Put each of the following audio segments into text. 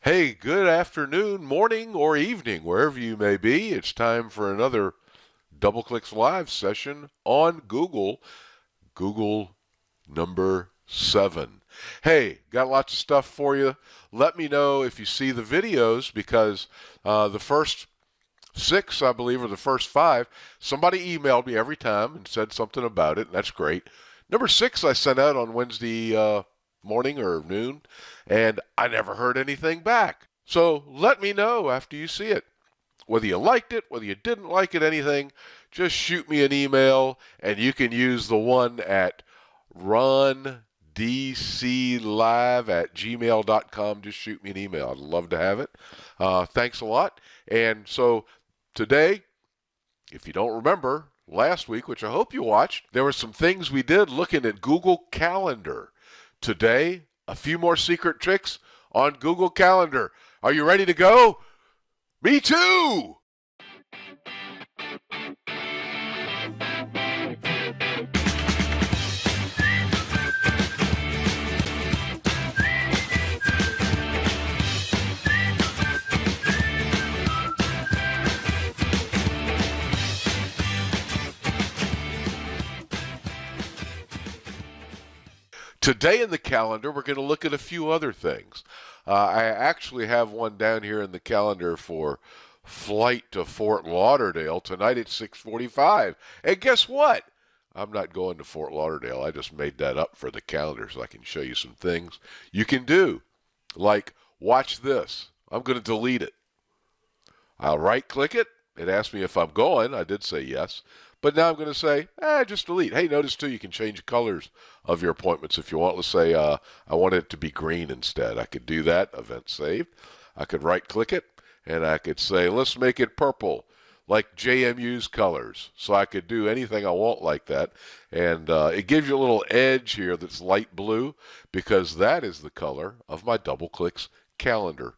Hey, good afternoon, morning, or evening, wherever you may be. It's time for another DoubleClicks Live session on Google number 7. Hey, got lots of stuff for you. Let me know if you see the videos because the first 6, I believe, or the first 5, somebody emailed me every time and said something about it, and that's great. Number 6 I sent out on Wednesday morning or noon, and I never heard anything back. So let me know after you see it. Whether you liked it, whether you didn't like it, anything, just shoot me an email, and you can use the one at rundclive@gmail.com. Just shoot me an email. I'd love to have it. Thanks a lot. And so today, if you don't remember, last week, which I hope you watched, there were some things we did looking at Google Calendar. Today, a few more secret tricks on Google Calendar. Are you ready to go? Me too! Today in the calendar, we're going to look at a few other things. I actually have one down here in the calendar for flight to Fort Lauderdale tonight at 6:45. And guess what? I'm not going to Fort Lauderdale. I just made that up for the calendar so I can show you some things you can do. Like, watch this. I'm going to delete it. I'll right click it. It asked me if I'm going. I did say yes. But now I'm going to say, just delete. Hey, notice too, you can change colors of your appointments if you want. Let's say I want it to be green instead. I could do that. Event saved. I could right click it and I could say, let's make it purple, like JMU's colors. So I could do anything I want like that. And it gives you a little edge here that's light blue because that is the color of my DoubleClicks calendar.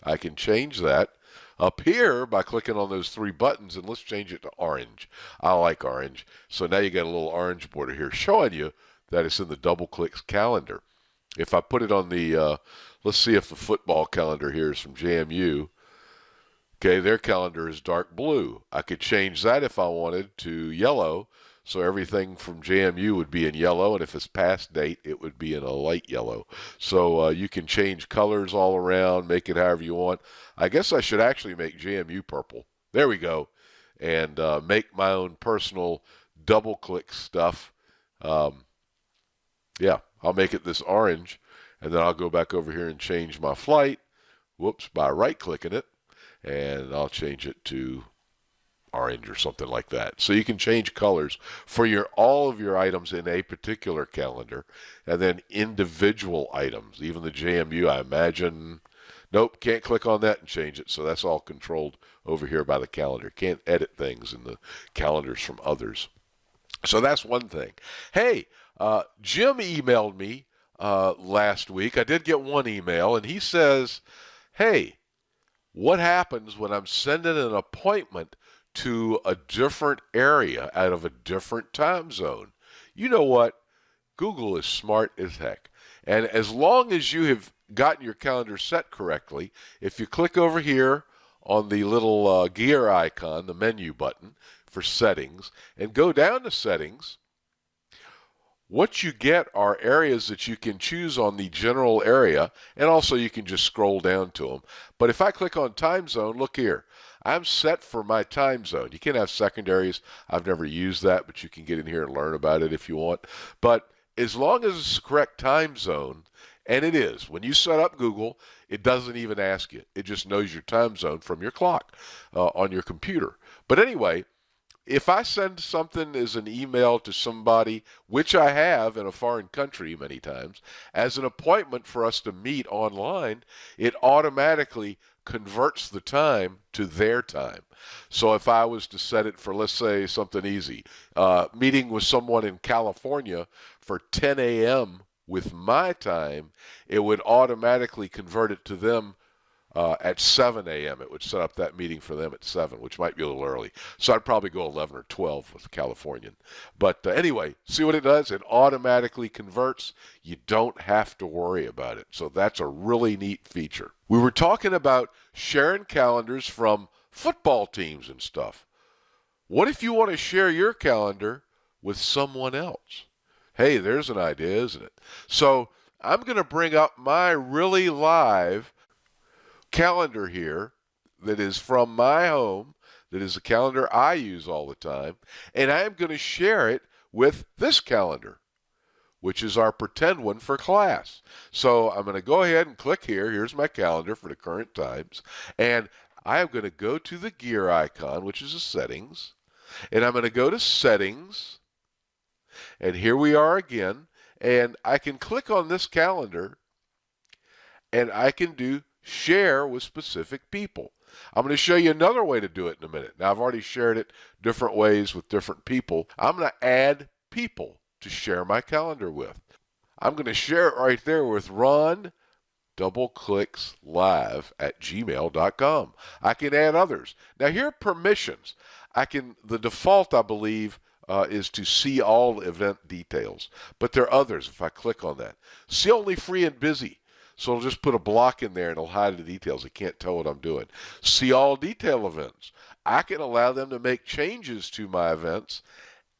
I can change that up here by clicking on those 3 buttons, and let's change it to orange. I like orange. So now you got a little orange border here showing you that it's in the DoubleClicks calendar. If I put it on the, let's see if the football calendar here is from JMU. Okay, their calendar is dark blue. I could change that if I wanted to yellow. So everything from JMU would be in yellow, and if it's past date, it would be in a light yellow. So you can change colors all around, make it however you want. I guess I should actually make JMU purple. There we go. And make my own personal DoubleClick stuff. Um, yeah, I'll make it this orange, and then I'll go back over here and change my flight. Whoops, by right-clicking it, and I'll change it to orange or something like that. So you can change colors for all of your items in a particular calendar, and then individual items, even the JMU, I imagine. Nope, can't click on that and change it. So that's all controlled over here by the calendar. Can't edit things in the calendars from others. So that's one thing. Hey, Jim emailed me last week. I did get one email, and he says, hey, what happens when I'm sending an appointment to a different area out of a different time zone? You know what? Google is smart as heck. And as long as you have gotten your calendar set correctly, if you click over here on the little gear icon, the menu button for settings, and go down to settings, what you get are areas that you can choose on the general area, and also you can just scroll down to them. But if I click on time zone, look here. I'm set for my time zone. You can have secondaries. I've never used that, but you can get in here and learn about it if you want. But as long as it's the correct time zone, and it is, when you set up Google, it doesn't even ask you. It just knows your time zone from your clock on your computer. But anyway, if I send something as an email to somebody, which I have in a foreign country many times, as an appointment for us to meet online, it automatically converts the time to their time. So if I was to set it for, let's say, something easy, meeting with someone in California for 10 a.m. with my time, it would automatically convert it to them at 7 a.m. It would set up that meeting for them at 7, which might be a little early. So I'd probably go 11 or 12 with Californian. But anyway, see what it does? It automatically converts. You don't have to worry about it. So that's a really neat feature. We were talking about sharing calendars from football teams and stuff. What if you want to share your calendar with someone else? Hey, there's an idea, isn't it? So I'm going to bring up my really live calendar here that is from my home, that is a calendar I use all the time, and I'm going to share it with this calendar, which is our pretend one for class. So I'm going to go ahead and click here. Here's my calendar for the current times, and I am going to go to the gear icon, which is the settings, and I'm going to go to settings, and here we are again, and I can click on this calendar, and I can do share with specific people. I'm going to show you another way to do it in a minute. Now, I've already shared it different ways with different people. I'm going to add people to share my calendar with. I'm going to share it right there with Ron doubleclickslive@gmail.com. I can add others. Now, here are permissions. The default, I believe, is to see all event details, but there are others if I click on that. See only free and busy. So it'll just put a block in there and it'll hide the details. It can't tell what I'm doing. See all detail events. I can allow them to make changes to my events,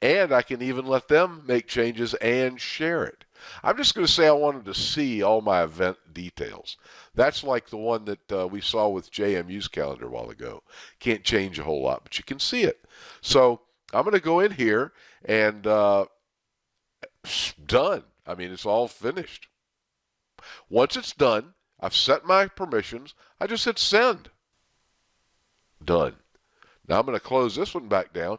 and I can even let them make changes and share it. I'm just going to say I wanted to see all my event details. That's like the one that we saw with JMU's calendar a while ago. Can't change a whole lot, but you can see it. So I'm going to go in here and done. I mean, it's all finished. Once it's done, I've set my permissions. I just hit send. Done. Now I'm going to close this one back down.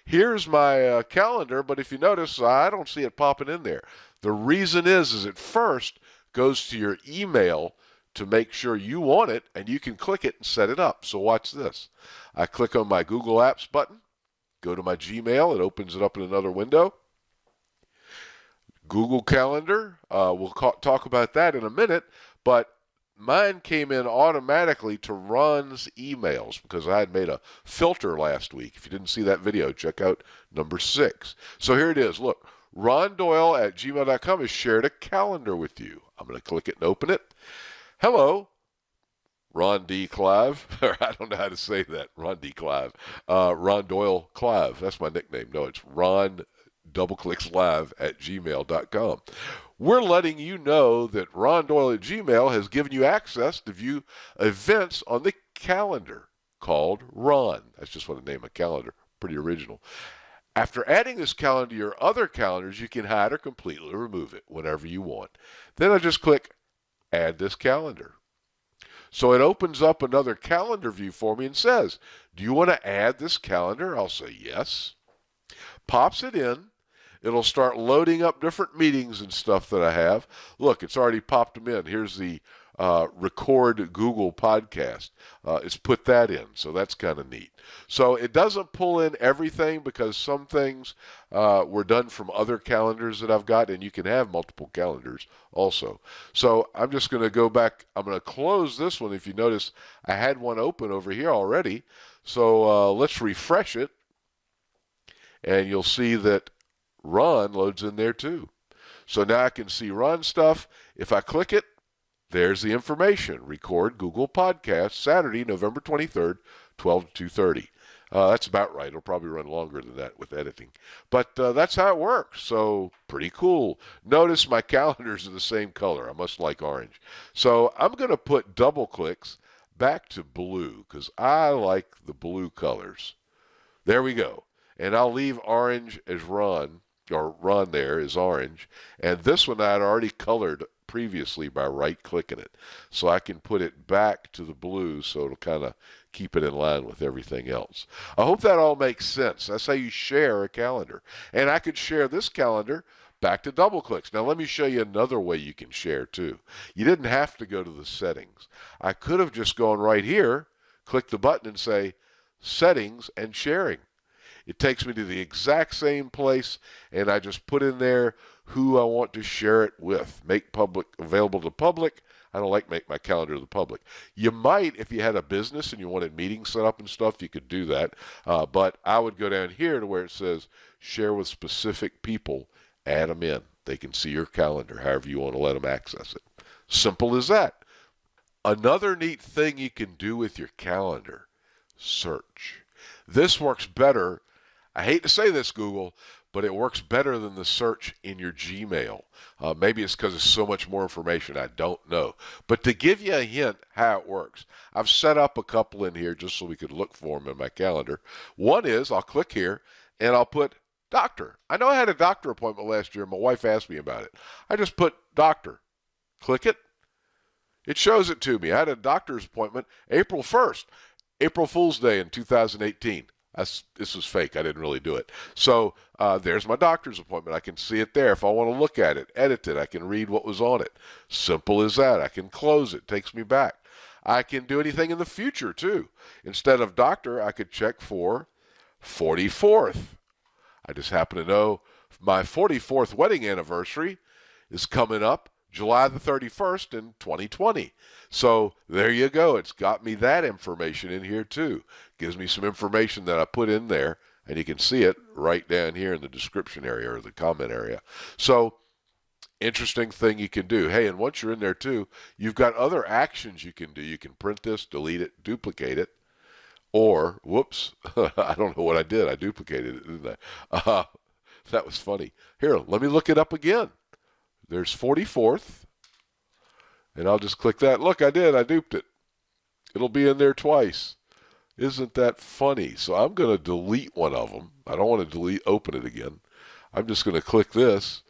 Here's my calendar, but if you notice, I don't see it popping in there. The reason is it first goes to your email to make sure you want it, and you can click it and set it up. So watch this. I click on my Google Apps button, go to my Gmail. It opens it up in another window. Google Calendar, we'll talk about that in a minute, but mine came in automatically to Ron's emails because I had made a filter last week. If you didn't see that video, check out number 6. So here it is. Look, rondoyle@gmail.com has shared a calendar with you. I'm going to click it and open it. Hello, Ron D. Clive. I don't know how to say that. Ron D. Clive. Ron Doyle Clive. That's my nickname. No, it's Ron doubleclickslive@gmail.com. We're letting you know that Ron Doyle at Gmail has given you access to view events on the calendar called Ron. That's just what the name of calendar. Pretty original. After adding this calendar to your other calendars, you can hide or completely remove it whenever you want. Then I just click Add this calendar. So it opens up another calendar view for me and says, do you want to add this calendar? I'll say yes. Pops it in. It'll start loading up different meetings and stuff that I have. Look, it's already popped them in. Here's the record Google podcast. It's put that in, so that's kind of neat. So it doesn't pull in everything because some things were done from other calendars that I've got, and you can have multiple calendars also. So I'm just going to go back. I'm going to close this one. If you notice, I had one open over here already. So let's refresh it, and you'll see that Ron loads in there too. So now I can see Ron stuff. If I click it, there's the information. Record Google Podcast, Saturday, November 23rd, 12 to 2:30. That's about right. It'll probably run longer than that with editing. But that's how it works. So pretty cool. Notice my calendars are the same color. I must like orange. So I'm going to put double clicks back to blue because I like the blue colors. There we go. And I'll leave orange as Ron, or Ron there is orange. And this one I had already colored previously by right-clicking it. So I can put it back to the blue so it'll kind of keep it in line with everything else. I hope that all makes sense. That's how you share a calendar. And I could share this calendar back to double clicks. Now let me show you another way you can share too. You didn't have to go to the settings. I could have just gone right here, click the button and say settings and sharing. It takes me to the exact same place, and I just put in there who I want to share it with. Make public available to public. I don't like make my calendar to the public. You might, if you had a business and you wanted meetings set up and stuff, you could do that. But I would go down here to where it says share with specific people, add them in. They can see your calendar, however you want to let them access it. Simple as that. Another neat thing you can do with your calendar, search. This works better. I hate to say this, Google, but it works better than the search in your Gmail. Maybe it's because it's so much more information. I don't know. But to give you a hint how it works, I've set up a couple in here just so we could look for them in my calendar. One is I'll click here and I'll put doctor. I know I had a doctor appointment last year. My wife asked me about it. I just put doctor. Click it. It shows it to me. I had a doctor's appointment April 1st, April Fool's Day in 2018. This was fake. I didn't really do it. So there's my doctor's appointment. I can see it there. If I want to look at it, edit it, I can read what was on it. Simple as that. I can close it. Takes me back. I can do anything in the future, too. Instead of doctor, I could check for 44th. I just happen to know my 44th wedding anniversary is coming up July the 31st in 2020. So there you go. It's got me that information in here too. Gives me some information that I put in there, and you can see it right down here in the description area or the comment area. So interesting thing you can do. Hey, and once you're in there too, you've got other actions you can do. You can print this, delete it, duplicate it, or, whoops, I don't know what I did. I duplicated it, didn't I? That was funny. Here, let me look it up again. There's 44th, and I'll just click that. Look, I did. I duped it. It'll be in there twice. Isn't that funny? So I'm going to delete one of them. I don't want to open it again. I'm just going to click this,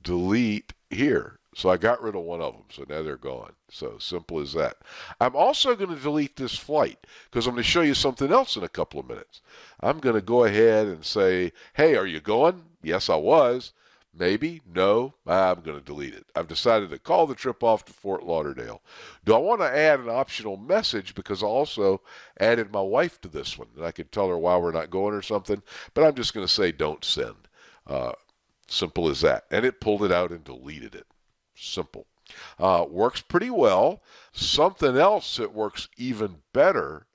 delete here. So I got rid of one of them, so now they're gone. So simple as that. I'm also going to delete this flight because I'm going to show you something else in a couple of minutes. I'm going to go ahead and say, hey, are you going? Yes, I was. Maybe, no, I'm going to delete it. I've decided to call the trip off to Fort Lauderdale. Do I want to add an optional message because I also added my wife to this one, and I could tell her why we're not going or something, but I'm just going to say don't send. Simple as that. And it pulled it out and deleted it. Simple. Works pretty well. Something else that works even better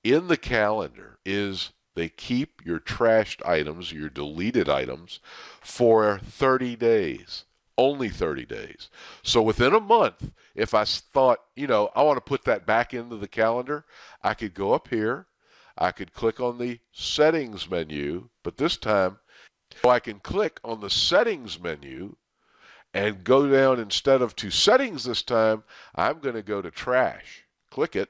in the calendar is they keep your trashed items, your deleted items, for 30 days. Only 30 days. So within a month, if I thought, I want to put that back into the calendar, I could go up here. I could click on the settings menu, but this time I can click on the settings menu and go down, instead of to settings this time, I'm going to go to trash. Click it.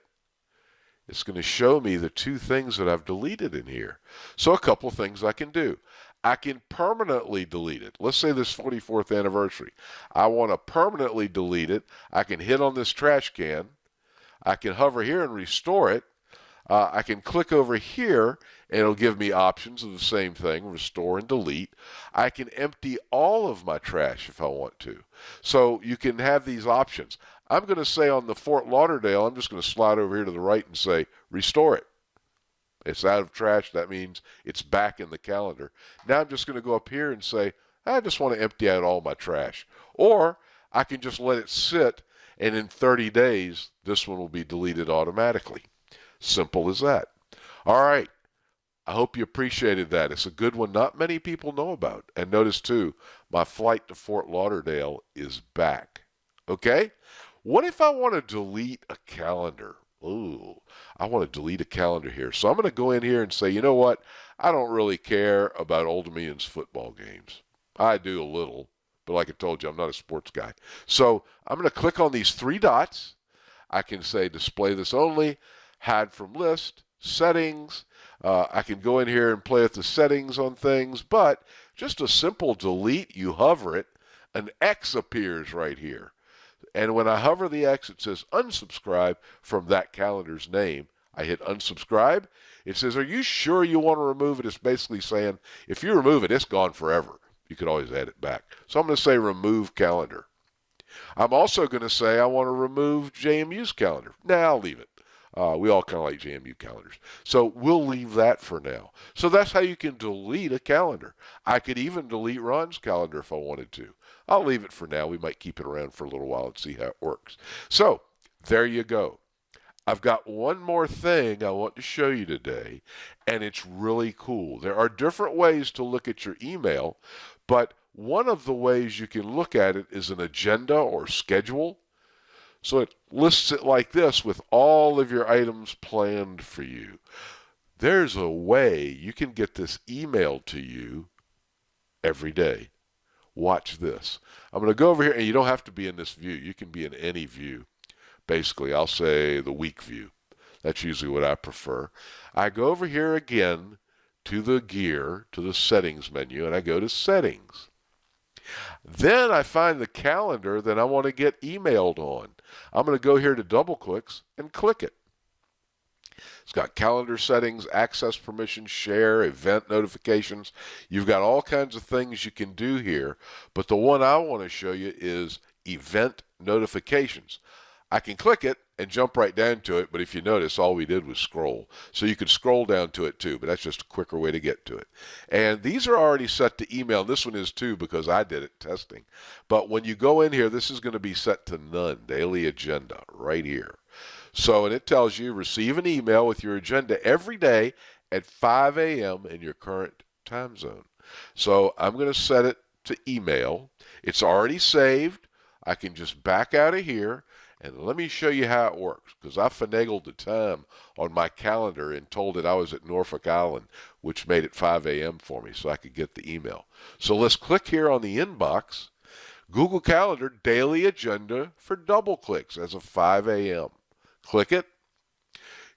It's going to show me the two things that I've deleted in here. So a couple of things I can do. I can permanently delete it. Let's say this 44th anniversary. I want to permanently delete it. I can hit on this trash can. I can hover here and restore it. I can click over here and it'll give me options of the same thing, restore and delete. I can empty all of my trash if I want to. So you can have these options. I'm going to say on the Fort Lauderdale, I'm just going to slide over here to the right and say restore it. It's out of trash. That means it's back in the calendar. Now I'm just going to go up here and say, I just want to empty out all my trash. Or I can just let it sit, and in 30 days, this one will be deleted automatically. Simple as that. All right. I hope you appreciated that. It's a good one not many people know about. And notice, too, my flight to Fort Lauderdale is back. Okay? What if I want to delete a calendar? Ooh, I want to delete a calendar here. So I'm going to go in here and say, you know what? I don't really care about Old Dominion's football games. I do a little, but like I told you, I'm not a sports guy. So I'm going to click on these three dots. I can say display this only, hide from list, settings. I can go in here and play with the settings on things, but just a simple delete, you hover it, an X appears right here. And when I hover the X, it says unsubscribe from that calendar's name. I hit unsubscribe. It says, are you sure you want to remove it? It's basically saying, if you remove it, it's gone forever. You could always add it back. So I'm going to say remove calendar. I'm also going to say I want to remove JMU's calendar. Nah, I'll leave it. We all kind of like JMU calendars. So we'll leave that for now. So that's how you can delete a calendar. I could even delete Ron's calendar if I wanted to. I'll leave it for now. We might keep it around for a little while and see how it works. So there you go. I've got one more thing I want to show you today, and it's really cool. There are different ways to look at your email, but one of the ways you can look at it is an agenda or schedule. So it lists it like this with all of your items planned for you. There's a way you can get this emailed to you every day. Watch this. I'm going to go over here, and you don't have to be in this view. You can be in any view. Basically, I'll say the week view. That's usually what I prefer. I go over here again to the gear, to the settings menu, and I go to settings. Then I find the calendar that I want to get emailed on. I'm going to go here to double clicks and click it. It's got calendar settings, access permissions, share, event notifications. You've got all kinds of things you can do here, but the one I want to show you is event notifications. I can click it and jump right down to it, but if you notice, all we did was scroll. So you could scroll down to it too, but that's just a quicker way to get to it. And these are already set to email. This one is too because I did it testing. But when you go in here, this is going to be set to none, daily agenda, right here. So, and it tells you receive an email with your agenda every day at 5 a.m. in your current time zone. So I'm going to set it to email. It's already saved. I can just back out of here. And let me show you how it works, because I finagled the time on my calendar and told it I was at Norfolk Island, which made it 5 a.m. for me so I could get the email. So let's click here on the inbox, Google Calendar daily agenda for double clicks as of 5 a.m. Click it.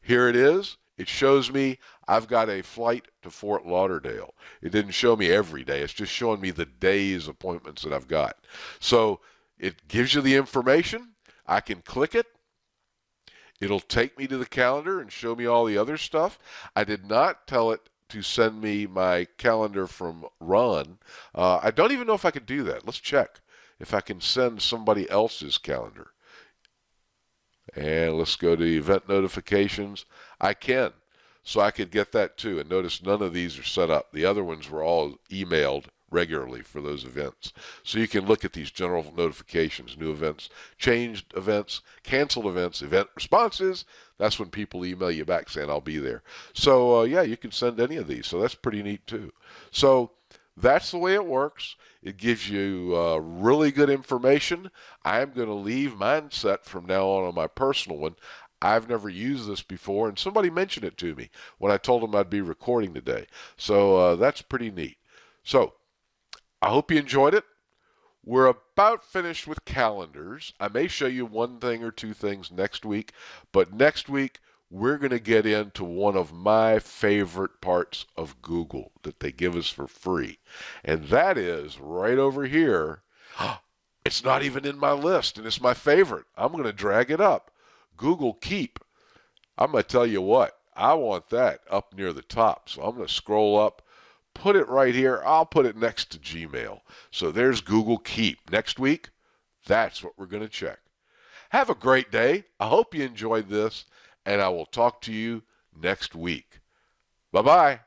Here it is. It shows me I've got a flight to Fort Lauderdale. It didn't show me every day. It's just showing me the day's appointments that I've got. So it gives you the information. I can click it. It'll take me to the calendar and show me all the other stuff. I did not tell it to send me my calendar from Ron. I don't even know if I could do that. Let's check if I can send somebody else's calendar. And let's go to event notifications. I can. So I could get that too. And notice none of these are set up. The other ones were all emailed regularly for those events. So you can look at these general notifications, new events, changed events, canceled events, event responses. That's when people email you back saying, I'll be there. So yeah, you can send any of these. So that's pretty neat too. So that's the way it works. It gives you really good information. I'm going to leave mine set from now on my personal one. I've never used this before, and somebody mentioned it to me when I told them I'd be recording today. So that's pretty neat. So I hope you enjoyed it. We're about finished with calendars. I may show you one thing or two things next week, but next week we're going to get into one of my favorite parts of Google that they give us for free, and that is right over here. It's not even in my list, and it's my favorite. I'm going to drag it up. Google Keep. I'm going to tell you what, I want that up near the top, so I'm going to scroll up. Put it right here. I'll put it next to Gmail. So there's Google Keep. Next week, that's what we're going to check. Have a great day. I hope you enjoyed this, and I will talk to you next week. Bye-bye.